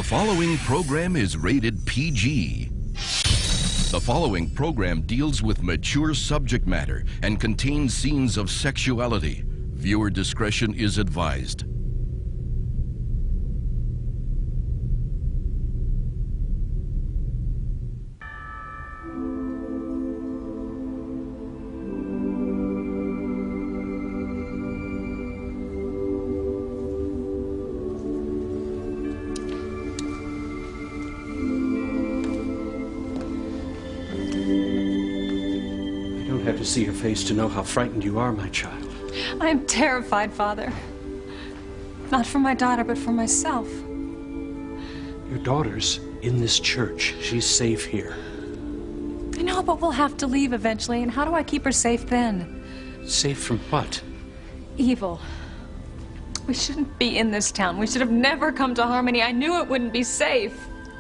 following program is rated PG. The following program deals with mature subject matter and contains scenes of sexuality. Viewer discretion is advised. Have to see your face to know how frightened you are, my child. I am terrified, Father. Not for my daughter, but for myself. Your daughter's in this church. She's safe here. I know, but we'll have to leave eventually, and how do I keep her safe then? Safe from what? Evil. We shouldn't be in this town. We should have never come to Harmony. I knew it wouldn't be safe.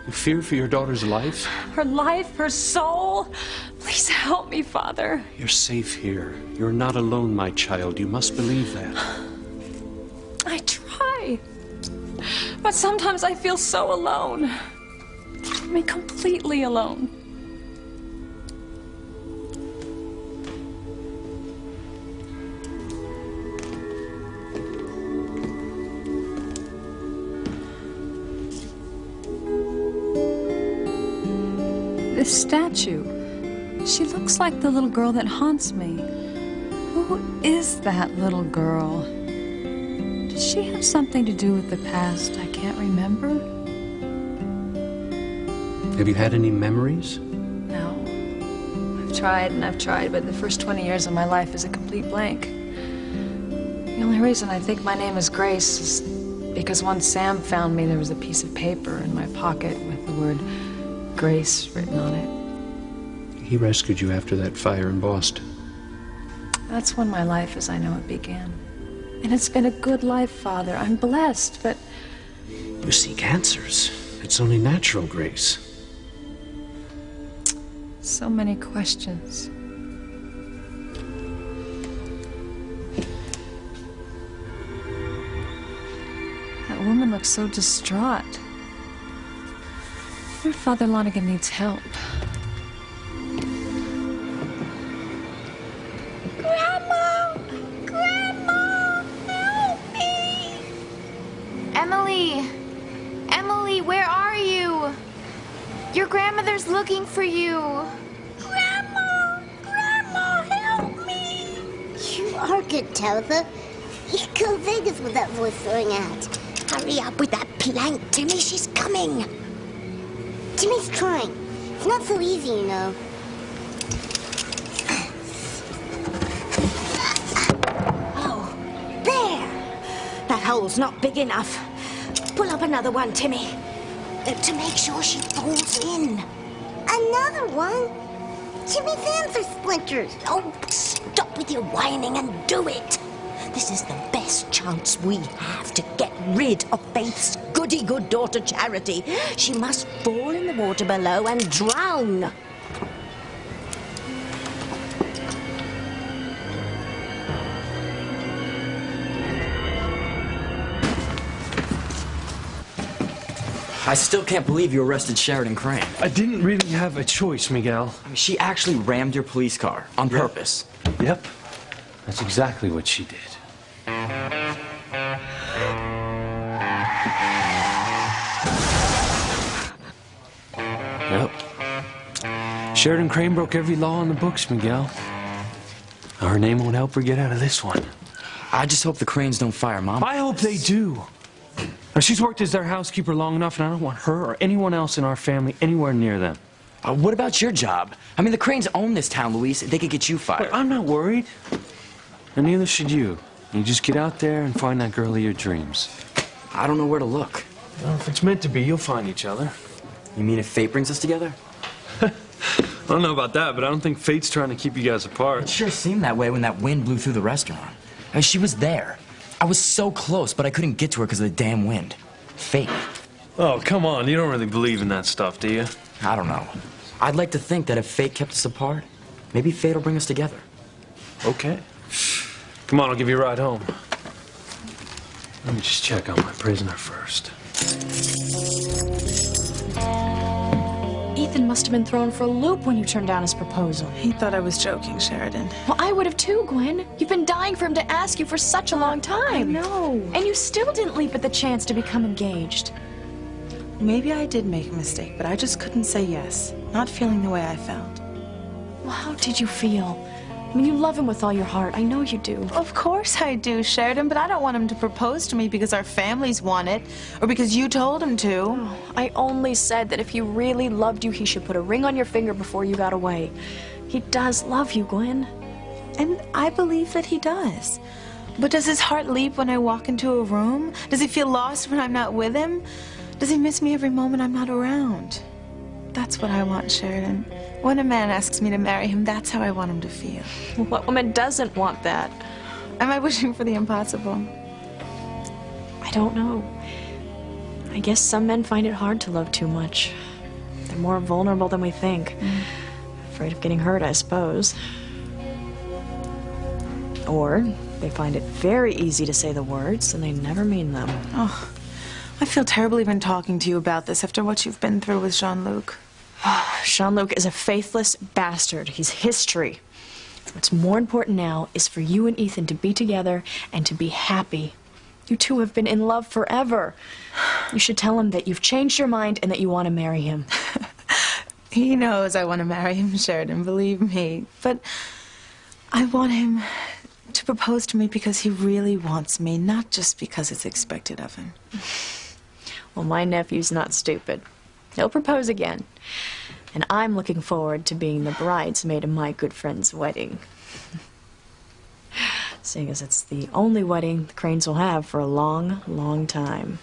You fear for your daughter's life? Her life, her soul. Please help me, Father. You're safe here. You're not alone, my child. You must believe that. I try. But sometimes I feel so alone. I mean, completely alone. This statue, she looks like the little girl that haunts me. Who is that little girl? Does she have something to do with the past I can't remember? Have you had any memories? No. I've tried and I've tried, but the first 20 years of my life is a complete blank. The only reason I think my name is Grace is because once Sam found me, there was a piece of paper in my pocket with the word Grace written on it. He rescued you after that fire in Boston. That's when my life as I know it began. And it's been a good life, Father. I'm blessed, but... You seek answers. It's only natural, Grace. So many questions. That woman looks so distraught. Your Father Lonigan needs help. Grandma! Grandma! Help me! Emily! Emily, where are you? Your grandmother's looking for you. Grandma! Grandma, help me! You are good, Tabitha. You go Vegas with that voice throwing out. Hurry up with that plank, Timmy. She's coming. Timmy's trying. It's not so easy, you know. Oh, there. That hole's not big enough. Pull up another one, Timmy. To make sure she falls in. Another one? Timmy's hands are splintered. Oh, stop with your whining and do it. This is the best chance we have to get rid of Faith's goody-good daughter Charity. She must fall in the water below and drown. I still can't believe you arrested Sheridan Crane. I didn't really have a choice, Miguel. I mean, she actually rammed your police car on purpose. Yep. That's exactly what she did. Yep. Sheridan Crane broke every law in the books, Miguel. Now, her name won't help her get out of this one. I just hope the Cranes don't fire Mom. I hope they do. Now, she's worked as their housekeeper long enough, and I don't want her or anyone else in our family anywhere near them. What about your job? I mean, the Cranes own this town, Luis. They could get you fired. But I'm not worried. And neither should you. You just get out there and find that girl of your dreams. I don't know where to look. Well, if it's meant to be, you'll find each other. You mean if fate brings us together? I don't know about that, but I don't think fate's trying to keep you guys apart. It sure seemed that way when that wind blew through the restaurant. I mean, she was there. I was so close, but I couldn't get to her because of the damn wind. Fate. Oh, come on. You don't really believe in that stuff, do you? I don't know. I'd like to think that if fate kept us apart, maybe fate will bring us together. Okay. Come on, I'll give you a ride home. Let me just check on my prisoner first. Ethan must have been thrown for a loop when you turned down his proposal. He thought I was joking, Sheridan. Well, I would have too, Gwen. You've been dying for him to ask you for such a long time. I know. And you still didn't leap at the chance to become engaged. Maybe I did make a mistake, but I just couldn't say yes. Not feeling the way I felt. Well, how did you feel? I mean, you love him with all your heart. I know you do. Of course I do, Sheridan, but I don't want him to propose to me because our families want it, or because you told him to. Oh, I only said that if he really loved you, he should put a ring on your finger before you got away. He does love you, Gwen. And I believe that he does. But does his heart leap when I walk into a room? Does he feel lost when I'm not with him? Does he miss me every moment I'm not around? That's what I want, Sheridan. When a man asks me to marry him, that's how I want him to feel. What woman doesn't want that? Am I wishing for the impossible? I don't know. I guess some men find it hard to love too much. They're more vulnerable than we think. Afraid of getting hurt, I suppose. Or they find it very easy to say the words and they never mean them. Oh, I feel terrible even talking to you about this after what you've been through with Jean-Luc. Jean-Luc is a faithless bastard. He's history. What's more important now is for you and Ethan to be together and to be happy. You two have been in love forever. You should tell him that you've changed your mind and that you want to marry him. He knows I want to marry him, Sheridan, believe me. But I want him to propose to me because he really wants me, not just because it's expected of him. Well, my nephew's not stupid. He'll propose again. And I'm looking forward to being the bridesmaid of my good friend's wedding. Seeing as it's the only wedding the Cranes will have for a long, long time.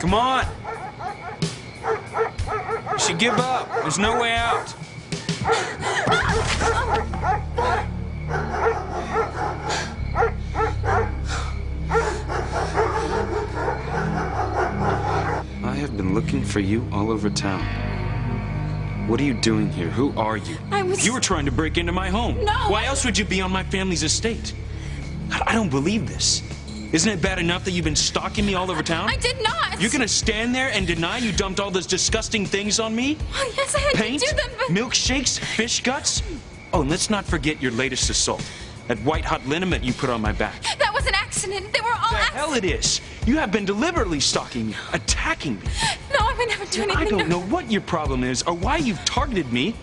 Come on! You should give up. There's no way out. I have been looking for you all over town. What are you doing here? Who are you? You were trying to break into my home. No! Why else would you be on my family's estate? I don't believe this. Isn't it bad enough that you've been stalking me all over town? I did not! You're gonna stand there and deny you dumped all those disgusting things on me? Oh, yes, I had Paint? to do them, but... Milkshakes? Fish guts? Oh, and let's not forget your latest assault. That white-hot liniment you put on my back. That was an accident. They were all The hell it is! You have been deliberately stalking me, attacking me. No, I would never do anything. I don't know what your problem is or why you've targeted me.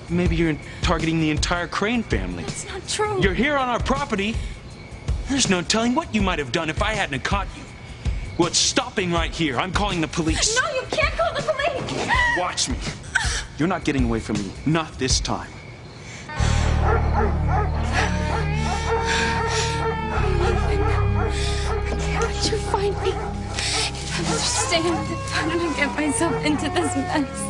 Maybe you're targeting the entire Crane family. That's not true. You're here on our property. There's no telling what you might have done if I hadn't caught you. Well, it's stopping right here. I'm calling the police. No, you can't call the police! Watch me. You're not getting away from me. Not this time. Can't let you find me. I understand. How did I get myself into this mess?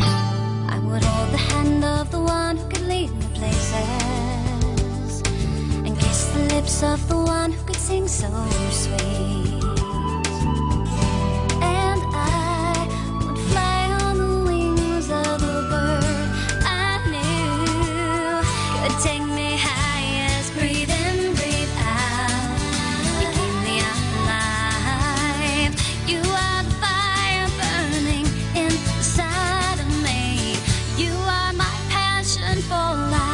I would hold the hand of the one who could lead me places and kiss the lips of the one who could sing so sweet. And I would fly on the wings of the bird I knew could take me highest. Breathe in, breathe out. You keep me alive. You are the fire burning inside of me. You are my passion for life.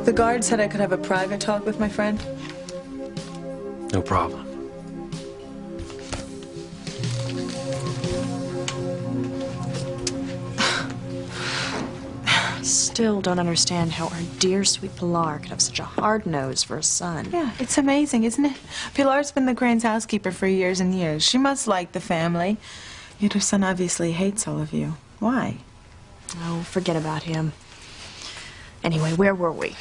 The guard said I could have a private talk with my friend. No problem. I still don't understand how our dear sweet Pilar could have such a hard nose for a son. Yeah, it's amazing, isn't it? Pilar's been the Crane's housekeeper for years and years. She must like the family. Yet her son obviously hates all of you. Why? Oh, forget about him. Anyway, where were we?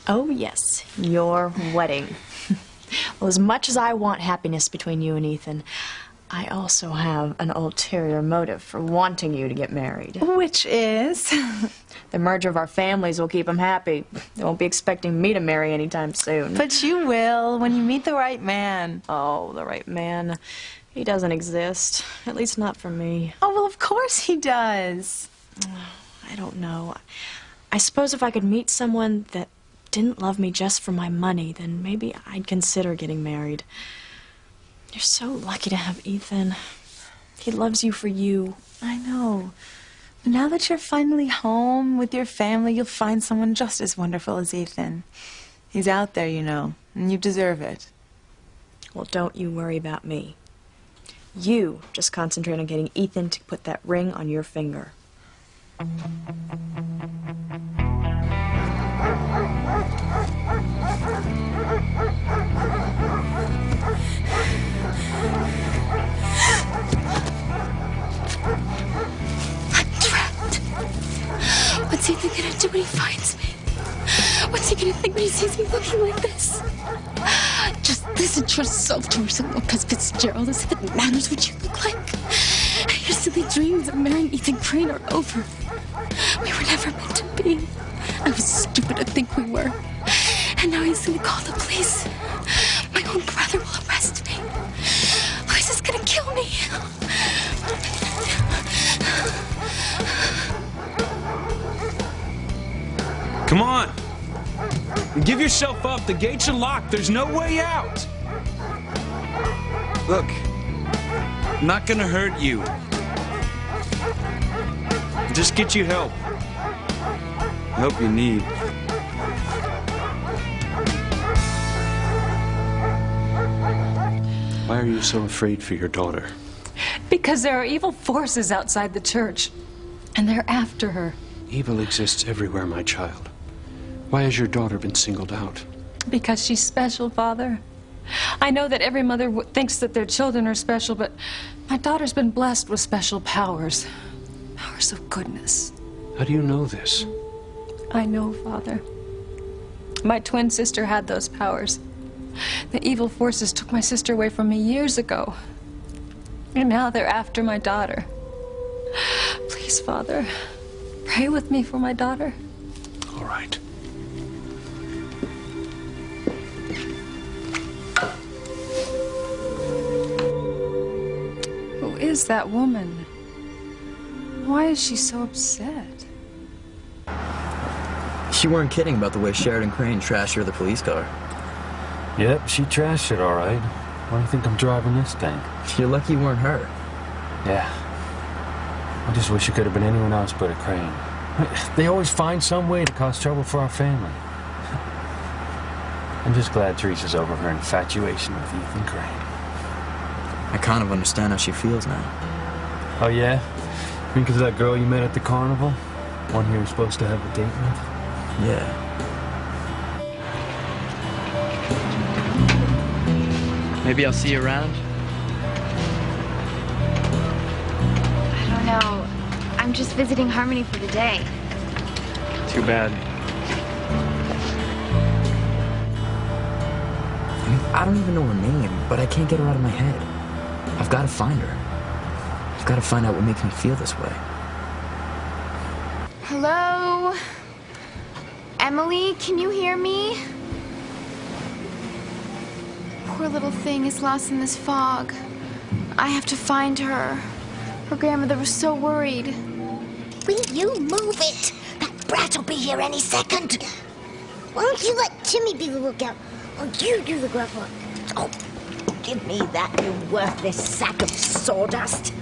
Oh, yes, your wedding. Well, as much as I want happiness between you and Ethan, I also have an ulterior motive for wanting you to get married. Which is? The merger of our families will keep them happy. They won't be expecting me to marry anytime soon. But you will, when you meet the right man. Oh, the right man. He doesn't exist. At least not for me. Oh, well, of course he does. I don't know. I suppose if I could meet someone that didn't love me just for my money, then maybe I'd consider getting married. You're so lucky to have Ethan. He loves you for you. I know. But now that you're finally home with your family, you'll find someone just as wonderful as Ethan. He's out there, you know, and you deserve it. Well, don't you worry about me. You just concentrate on getting Ethan to put that ring on your finger. What's Ethan gonna do when he finds me? What's he gonna think when he sees me looking like this? Just listen to yourself, George Lopez Fitzgerald. Is it that matters what you look like? Your silly dreams of marrying Ethan Crane are over. We were never meant to be. I was stupid to think we were. And now he's gonna call the police. My own brother will arrest me. He's just gonna kill me. Come on! Give yourself up. The gates are locked. There's no way out. Look, I'm not gonna hurt you. Just get you help. Help you need. Why are you so afraid for your daughter? Because there are evil forces outside the church, and they're after her. Evil exists everywhere, my child. Why has your daughter been singled out? Because she's special, Father. I know that every mother thinks that their children are special, but my daughter's been blessed with special powers. Powers of goodness. How do you know this? I know, Father. My twin sister had those powers. The evil forces took my sister away from me years ago. And now they're after my daughter. Please, Father, pray with me for my daughter. All right. Who is that woman? Why is she so upset? You weren't kidding about the way Sheridan Crane trashed her the police car. Yep, she trashed it all right. Why do you think I'm driving this thing? You're lucky you weren't her. Yeah. I just wish it could have been anyone else but a Crane. They always find some way to cause trouble for our family. I'm just glad Teresa's over her infatuation with Ethan Crane. I kind of understand how she feels now. Oh, yeah? Because of that girl you met at the carnival? One you were supposed to have a date with? Yeah. Maybe I'll see you around? I don't know. I'm just visiting Harmony for the day. Too bad. I don't even know her name, but I can't get her out of my head. I've got to find her. I've got to find out what makes me feel this way. Hello? Emily, can you hear me? Poor little thing is lost in this fog. I have to find her. Her grandmother was so worried. Will you move it? That brat will be here any second. Why don't you let Timmy be the lookout? Or you do the grunt work? Oh, give me that, you worthless sack of sawdust.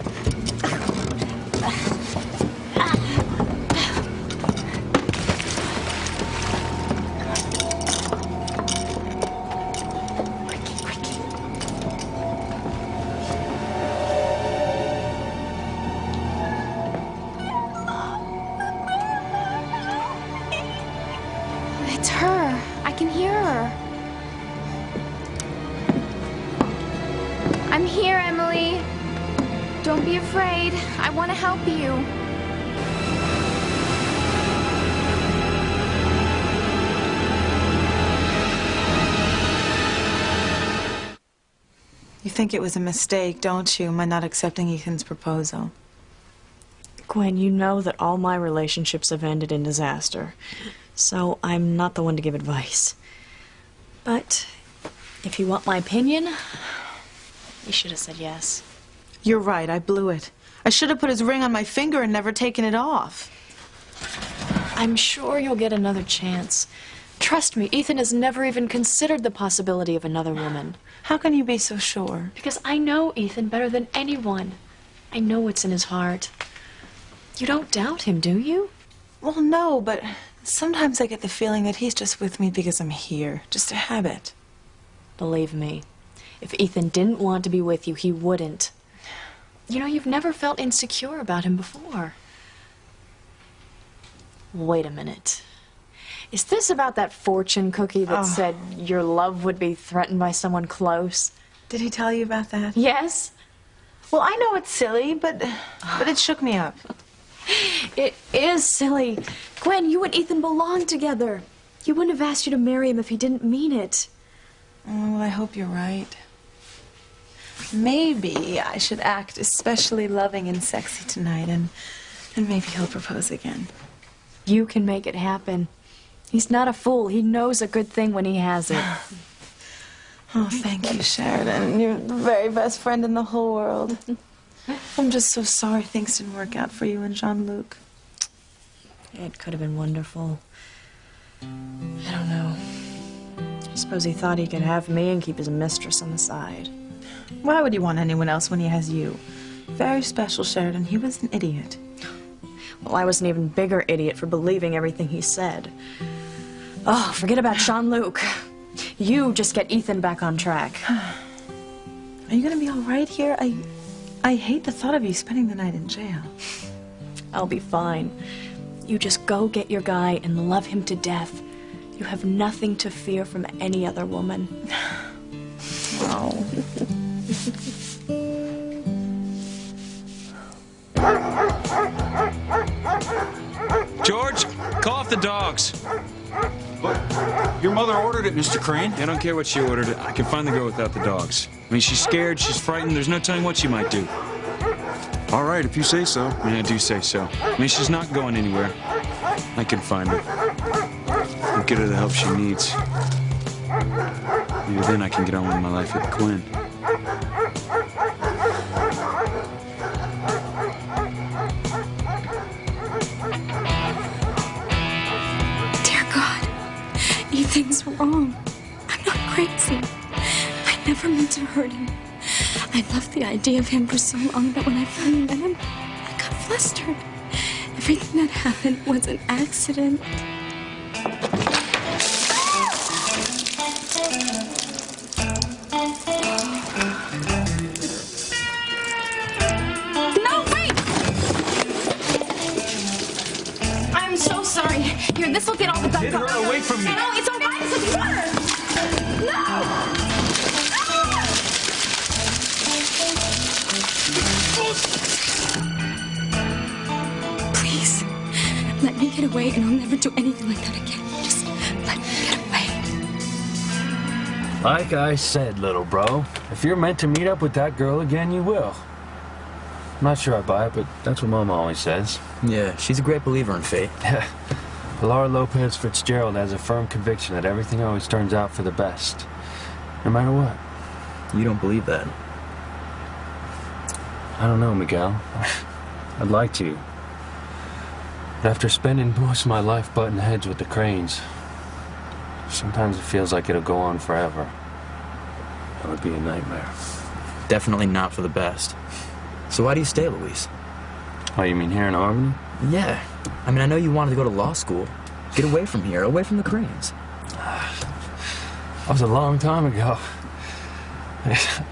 It's her. I can hear her. I'm here, Emily. Don't be afraid. I want to help you. You think it was a mistake, don't you, my not accepting Ethan's proposal? Gwen, you know that all my relationships have ended in disaster, so I'm not the one to give advice. But if you want my opinion, you should have said yes. You're right, I blew it. I should have put his ring on my finger and never taken it off. I'm sure you'll get another chance. Trust me, Ethan has never even considered the possibility of another woman. How can you be so sure? Because I know Ethan better than anyone. I know what's in his heart. You don't doubt him, do you? Well, no, but sometimes I get the feeling that he's just with me because I'm here. Just a habit. Believe me, if Ethan didn't want to be with you, he wouldn't. You know, you've never felt insecure about him before. Wait a minute. Is this about that fortune cookie that said your love would be threatened by someone close? Did he tell you about that? Yes. Well, I know it's silly, but it shook me up. It is silly. Gwen, you and Ethan belong together. He wouldn't have asked you to marry him if he didn't mean it. Oh, well, I hope you're right. Maybe I should act especially loving and sexy tonight, and maybe he'll propose again. You can make it happen. He's not a fool. He knows a good thing when he has it. Oh, thank you, Sheridan. You're the very best friend in the whole world. I'm just so sorry things didn't work out for you and Jean-Luc. It could have been wonderful. I don't know. I suppose he thought he could have me and keep his mistress on the side. Why would he want anyone else when he has you? Very special, Sheridan. He was an idiot. Well, I was an even bigger idiot for believing everything he said. Oh, forget about Jean-Luc. You just get Ethan back on track. Are you gonna be all right here? I hate the thought of you spending the night in jail. I'll be fine. You just go get your guy and love him to death. You have nothing to fear from any other woman. Oh. George, call off the dogs. But your mother ordered it, Mr. Crane. I don't care what she ordered. I can finally go without the dogs. I mean, she's scared, she's frightened. There's no telling what she might do. All right, if you say so. I do say so. I mean, she's not going anywhere. I can find her. I'll get her the help she needs. Maybe then I can get on with my life with Gwen. Dear God, Ethan's wrong. I'm not crazy. I never meant to hurt him. I loved the idea of him for so long that when I finally met him, I got flustered. Everything that happened was an accident. No, wait! I'm so sorry. Here, this will get all the dust Get her away from me. No, it's all right. It's water. No! Please, let me get away and I'll never do anything like that again. Just let me get away. Like I said, little bro, if you're meant to meet up with that girl again, you will. I'm not sure I buy it, but that's what Mama always says. Yeah, she's a great believer in fate. Pilar Lopez Fitzgerald has a firm conviction that everything always turns out for the best, no matter what. You don't believe that? I don't know, Miguel. I'd like to. But after spending most of my life butting heads with the Cranes, sometimes it feels like it'll go on forever. That would be a nightmare. Definitely not for the best. So why do you stay, Luis? Oh, you mean here in Albany? Yeah. I mean, I know you wanted to go to law school. Get away from here, away from the Cranes. That was a long time ago.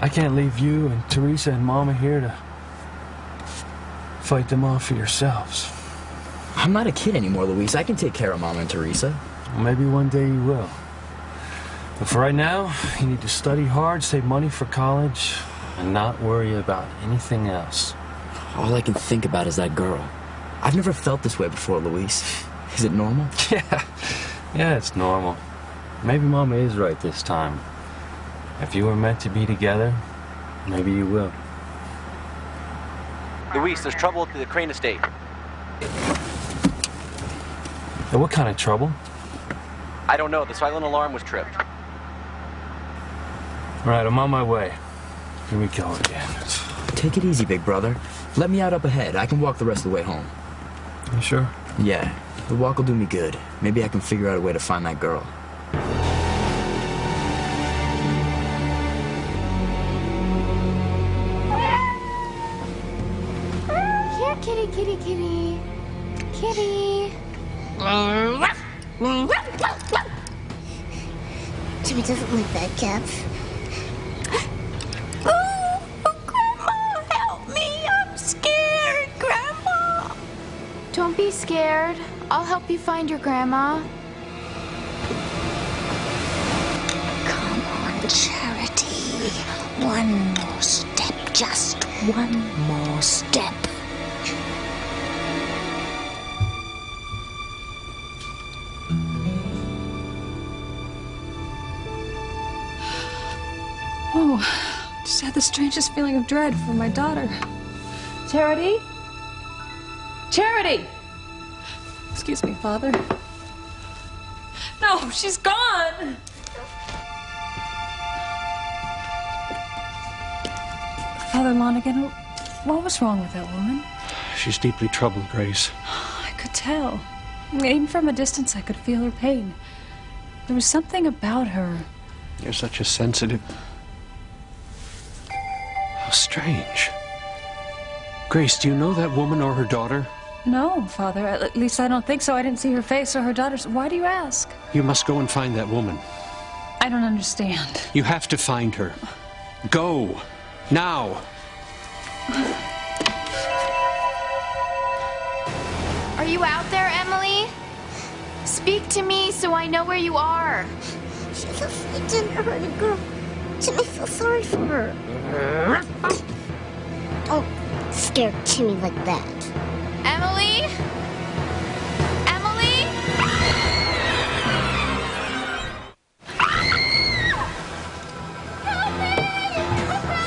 I can't leave you and Teresa and Mama here to fight them off for yourselves. I'm not a kid anymore, Luis. I can take care of Mama and Teresa. Well, maybe one day you will. But for right now, you need to study hard, save money for college, and not worry about anything else. All I can think about is that girl. I've never felt this way before, Luis. Is it normal? Yeah, it's normal. Maybe Mama is right this time. If you were meant to be together, Maybe you will. Luis, there's trouble at the Crane estate. Hey, what kind of trouble? I don't know. The silent alarm was tripped. All right, I'm on my way. Here we go again. Take it easy, big brother. Let me out up ahead. I can walk the rest of the way home. You sure? Yeah, the walk will do me good. Maybe I can figure out a way to find that girl. Here, kitty, kitty, kitty. Kitty. Timmy doesn't like that, Kev. Don't be scared. I'll help you find your grandma. Come on, Charity. One more step. Just one more step. Oh, just had the strangest feeling of dread for my daughter. Charity? Charity! Excuse me, Father. No, she's gone! Father Lonigan, what was wrong with that woman? She's deeply troubled, Grace. I could tell. Even from a distance, I could feel her pain. There was something about her. You're such a sensitive... How strange. Grace, do you know that woman or her daughter? No, Father. At least I don't think so. I didn't see her face or her daughter's. Why do you ask? You must go and find that woman. I don't understand. You have to find her. Go. Now. Are you out there, Emily? Speak to me so I know where you are. She's afraid to hurt a girl. Timmy feels sorry for her. Don't scare Timmy like that. Emily? Emily?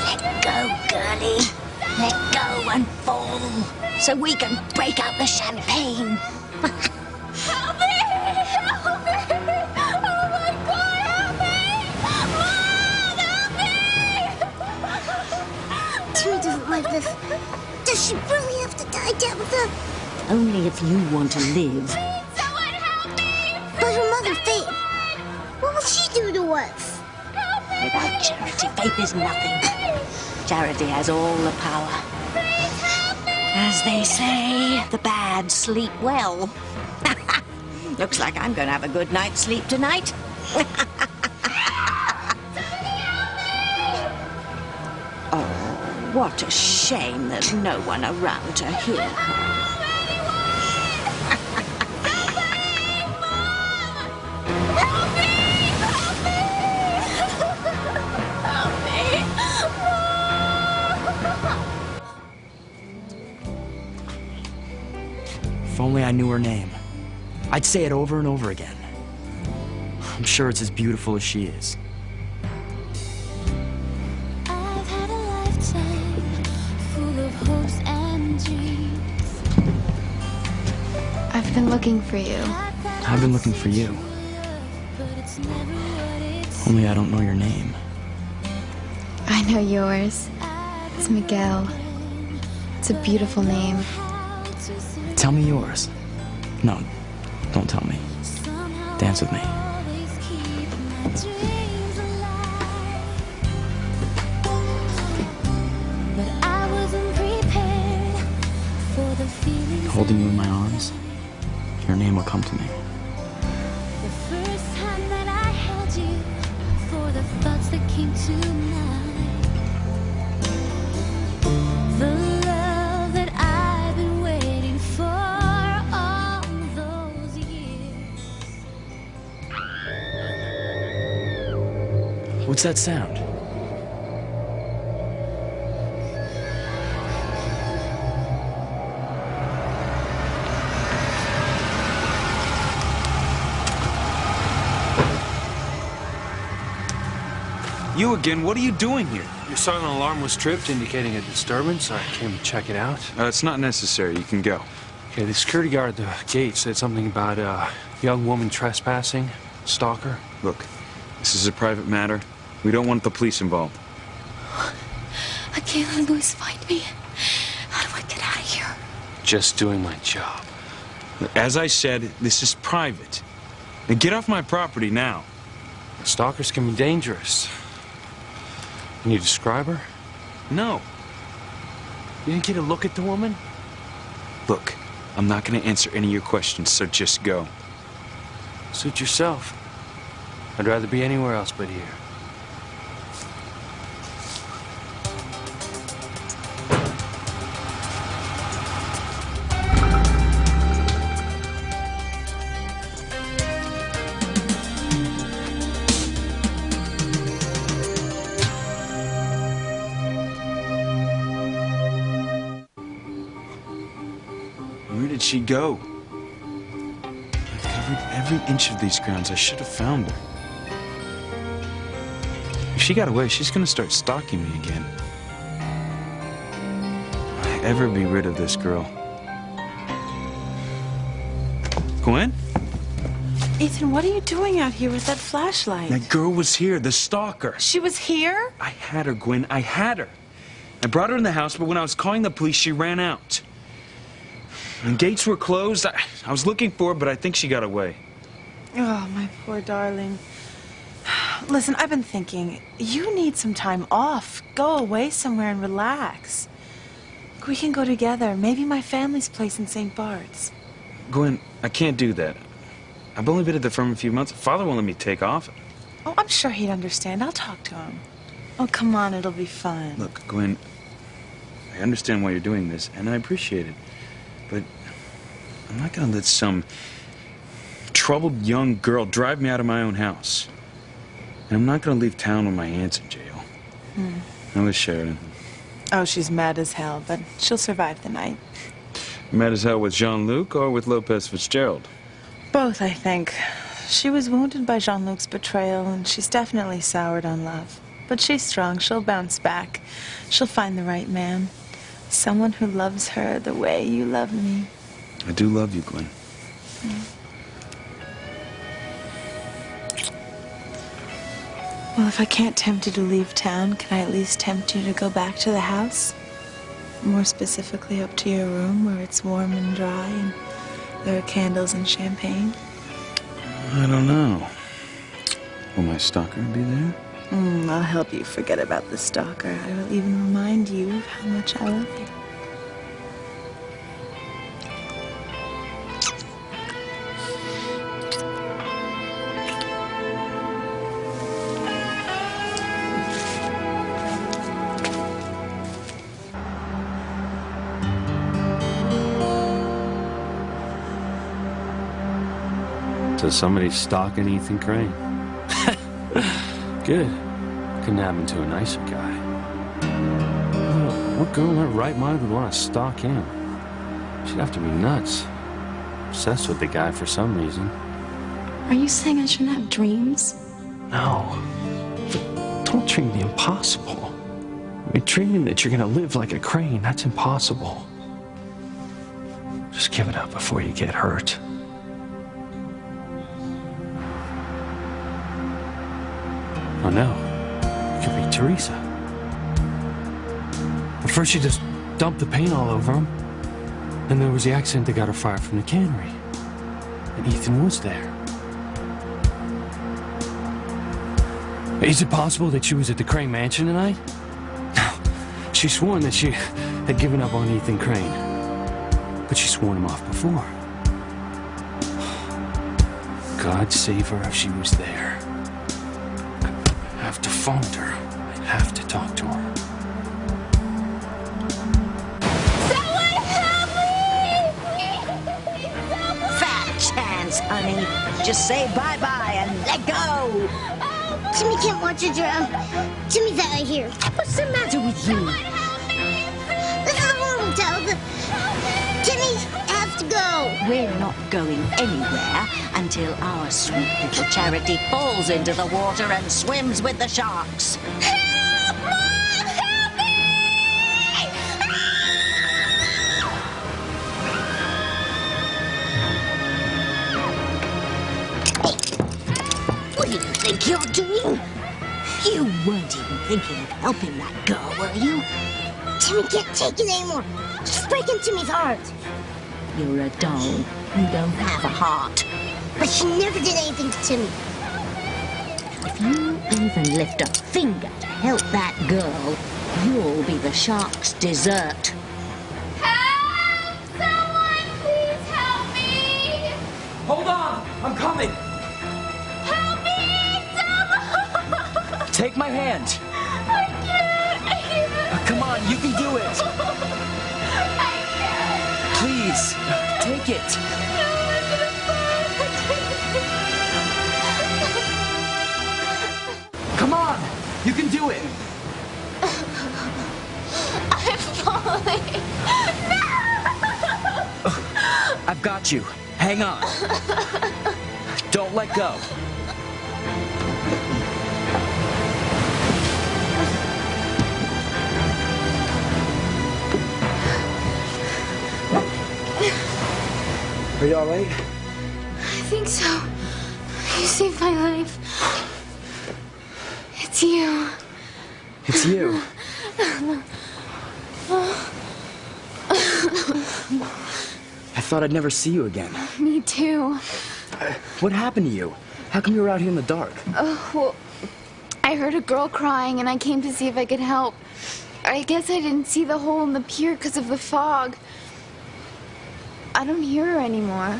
Let go, girlie. Let go and fall, so we can break out the champagne. Help me! Help me! Oh my God, help me! Mom, help me! Timmy doesn't like this. Does she really have to die, Tabitha? Only if you want to live. Someone help me! But her mother, Faith, what will she do to us? Without Charity, Faith is nothing. Charity has all the power. As they say, the bad sleep well. Looks like I'm going to have a good night's sleep tonight. Oh, what a shame there's no one around to hear her. If only I knew her name. I'd say it over and over again. I'm sure it's as beautiful as she is. I've had a lifetime full of hopes and dreams. I've been looking for you. I've been looking for you. Only I don't know your name. I know yours. It's Miguel. It's a beautiful name. Tell me yours. No, don't tell me. Dance with me. Holding you in my arms, your name will come to me. The first time that I held you, for the thoughts that came to mind, the love that I've been waiting for all those years. What's that sound? You again? What are you doing here? Your silent alarm was tripped, indicating a disturbance. I came to check it out. It's not necessary. You can go. Okay, the security guard at the gate said something about a young woman trespassing, stalker. Look, this is a private matter. We don't want the police involved. I can't let Louis find me. How do I get out of here? Just doing my job. As I said, this is private. Now get off my property now. Stalkers can be dangerous. Can you describe her? No. You didn't get a look at the woman? Look, I'm not going to answer any of your questions, so just go. Suit yourself. I'd rather be anywhere else but here. Where did she go? I've covered every inch of these grounds. I should have found her. If she got away, she's gonna start stalking me again. Will I ever be rid of this girl? Gwen? Ethan, what are you doing out here with that flashlight? That girl was here, the stalker. She was here? I had her, Gwen. I had her. I brought her in the house, but when I was calling the police, she ran out. The gates were closed. I was looking for her, but I think she got away. Oh, my poor darling. Listen, I've been thinking, you need some time off. Go away somewhere and relax. We can go together. Maybe my family's place in St. Bart's. Gwen, I can't do that. I've only been at the firm a few months. Father won't let me take off. Oh, I'm sure he'd understand. I'll talk to him. Oh, come on, it'll be fun. Look, Gwen, I understand why you're doing this, and I appreciate it. But I'm not gonna let some troubled young girl drive me out of my own house. And I'm not gonna leave town when my aunt's in jail. How is Sheridan? Oh, she's mad as hell, but she'll survive the night. Mad as hell with Jean-Luc or with Lopez Fitzgerald? Both, I think. She was wounded by Jean-Luc's betrayal, and she's definitely soured on love. But she's strong. She'll bounce back. She'll find the right man. Someone who loves her the way you love me. I do love you, Gwen. Well, if I can't tempt you to leave town, can I at least tempt you to go back to the house? More specifically, up to your room where it's warm and dry and there are candles and champagne. I don't know. Will my stalker be there? I'll help you forget about the stalker. I will even remind you of how much I love you. So somebody's stalking Ethan Crane. Good. Couldn't happen to a nicer guy. What girl in her right mind would want to stalk him? She'd have to be nuts. Obsessed with the guy for some reason. Are you saying I shouldn't have dreams? No. But don't dream the impossible. I mean, dreaming that you're gonna live like a Crane, that's impossible. Just give it up before you get hurt. Oh no, it could be Teresa. But first she just dumped the paint all over him. And there was the accident that got her fired from the cannery. And Ethan was there. Is it possible that she was at the Crane mansion tonight? No. She sworn that she had given up on Ethan Crane. But she sworn him off before. God save her if she was there. I have to phone her. I have to talk to her. Someone help me! Fat chance, honey. Just say bye-bye and let go. Timmy can't watch her drown. Timmy's out of here. What's the matter with you? This is a horrible tale. Timmy has to go. We're not going anywhere until our sweet little Charity falls into the water and swims with the sharks. Help! you're doing? You weren't even thinking of helping that girl, were you? Timmy can't take it anymore. She's breaking Timmy's heart. You're a doll. You don't have a heart. But she never did anything to Timmy. If you even lift a finger to help that girl, you'll be the shark's dessert. Help! Someone please help me! Hold on! I'm coming! Help me! Someone! Take my hand! I can't! Come on, you can do it! Please, take it! Come on! You can do it! I'm falling! No! I've got you. Hang on. Don't let go. Are you all right? I think so. You saved my life. It's you. It's you. I thought I'd never see you again. Me too. What happened to you? How come you were out here in the dark? Well, I heard a girl crying and I came to see if I could help. I guess I didn't see the hole in the pier because of the fog. I don't hear her anymore.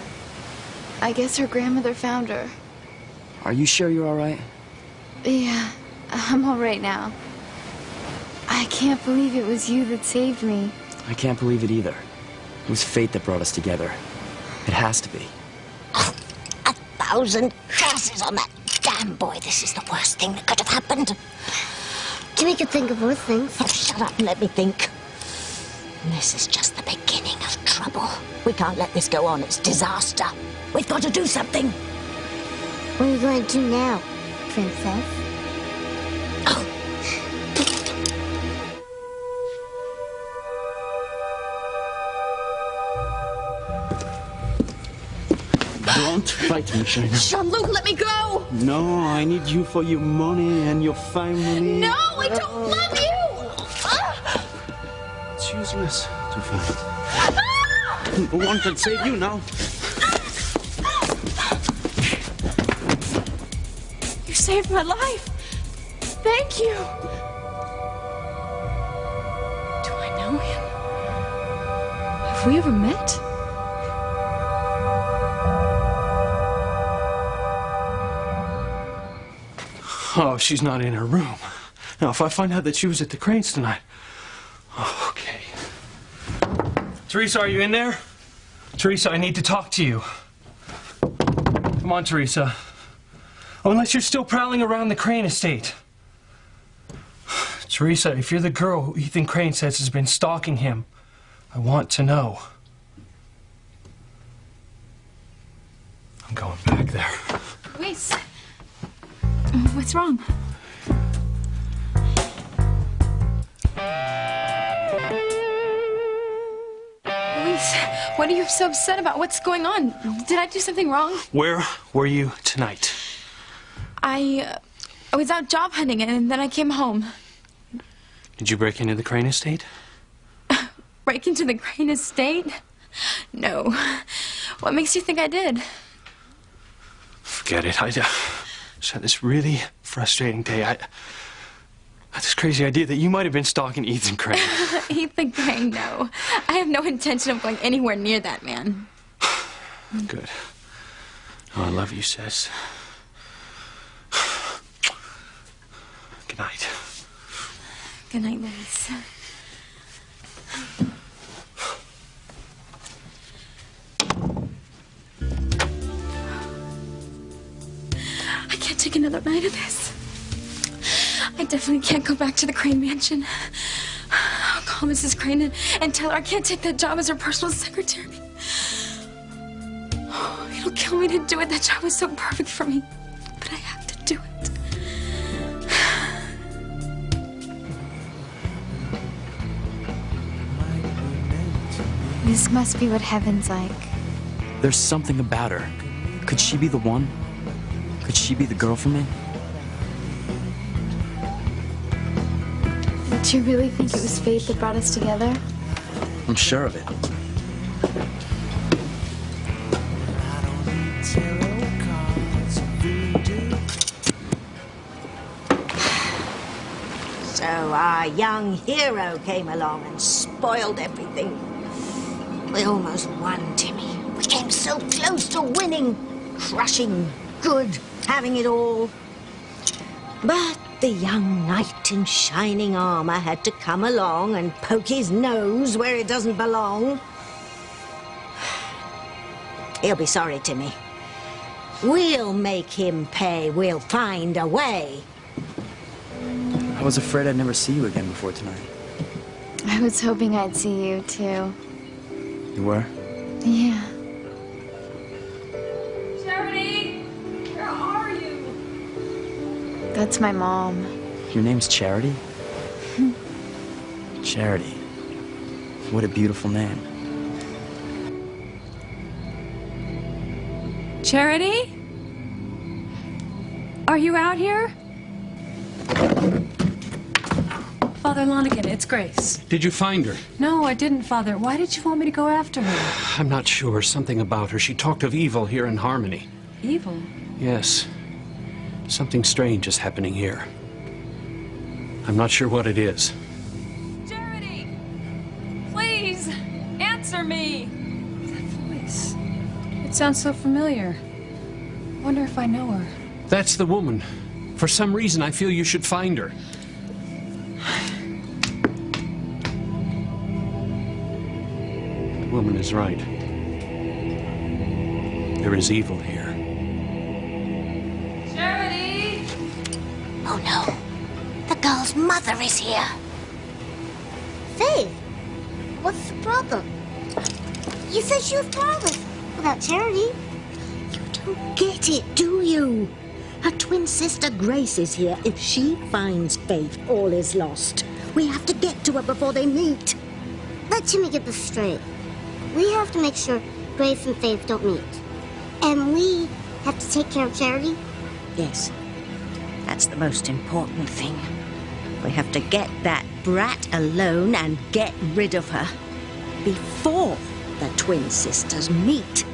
I guess her grandmother found her. Are you sure you're all right? Yeah, I'm all right now. I can't believe it was you that saved me. I can't believe it either. It was fate that brought us together. It has to be. 1,000 curses on that damn boy. This is the worst thing that could have happened. Timmy could think of worse things. Oh, shut up and let me think. This is just the beginning of trouble. We can't let this go on. It's disaster. We've got to do something. What are you going to do now, Princess? Don't fight me, China. Jean-Luc, let me go! No, I need you for your money and your family. No, I don't love you! It's useless to fight. No one can save you now. You saved my life. Thank you. Do I know him? Have we ever met? Oh, she's not in her room. Now, if I find out that she was at the Cranes tonight... Oh, okay. Teresa, are you in there? Teresa, I need to talk to you. Come on, Teresa. Oh, unless you're still prowling around the Crane estate. Teresa, if you're the girl who Ethan Crane says has been stalking him, I want to know. I'm going back there. Luis, what's wrong? Luis, what are you so upset about? What's going on? Did I do something wrong? Where were you tonight? I was out job hunting and then I came home. Did you break into the Crane estate? Break into the Crane estate? No. What makes you think I did? Forget it. I just had this really frustrating day. I had this crazy idea that you might have been stalking Ethan Crane. Ethan Crane, no. I have no intention of going anywhere near that man. Good. Oh, I love you, sis. Good night. Good night, Luis. I can't take another night of this. I definitely can't go back to the Crane mansion. I'll call Mrs. Crane and tell her I can't take that job as her personal secretary. Oh, it'll kill me to do it. That job was so perfect for me. But I have to do it. This must be what heaven's like. There's something about her. Could she be the one? Could she be the girl for me? Do you really think it was fate that brought us together? I'm sure of it. So our young hero came along and spoiled everything. We almost won, Timmy. We came so close to winning, crushing good, having it all. But the young knight in shining armor had to come along and poke his nose where it doesn't belong. He'll be sorry, Timmy. We'll make him pay. We'll find a way. I was afraid I'd never see you again before tonight. I was hoping I'd see you, too. You were? Yeah. Charity! Where are you? That's my mom. Your name's Charity? Charity. What a beautiful name. Charity? Are you out here? Father Lonigan, it's Grace. Did you find her? No, I didn't, Father. Why did you want me to go after her? I'm not sure. Something about her. She talked of evil here in Harmony. Evil? Yes. Something strange is happening here. I'm not sure what it is. Charity! Please, answer me! That voice. It sounds so familiar. I wonder if I know her. That's the woman. For some reason, I feel you should find her. The woman is right. There is evil here. Charity! Oh, no. The girl's mother is here. Faith, what's the problem? You said she was powerless without Charity. You don't get it, do you? Her twin sister Grace is here. If she finds Faith, all is lost. We have to get to her before they meet. Let Timmy get this straight. We have to make sure Grace and Faith don't meet. And we have to take care of Charity? Yes. That's the most important thing. We have to get that brat alone and get rid of her before the twin sisters meet.